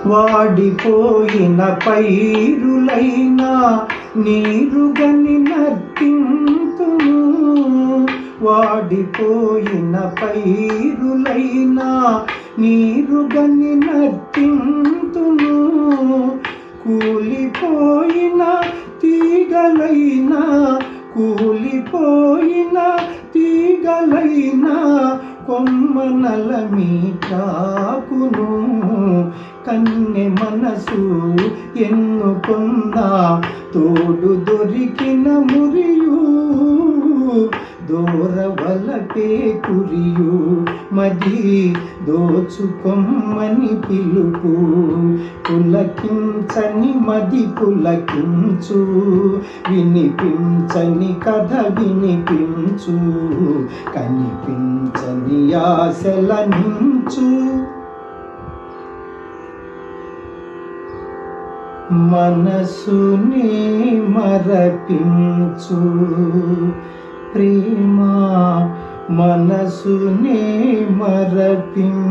వాడిపోయిన పైరులైనా నీరుగని నర్తింతును. వాడిపోయిన పైరులైనా నీరుగని నర్తింతును. కూలిపోయిన తీగలైనా కూలిపోయిన తీగలైనా కొమ్మనల మీటాకును. కన్నె మనసు ఎన్నుకున్నా తోడు దొరికిన మురియు. దూరవలపే కురియు మది దోచుకొమ్మని పిలుపు. పులకించని మది పులకించు, వినిపించని కథ వినిపించు, కనిపించని ఆశల నించు. మనసుని మరపించు ప్రేమ, మనసుని మరపించు.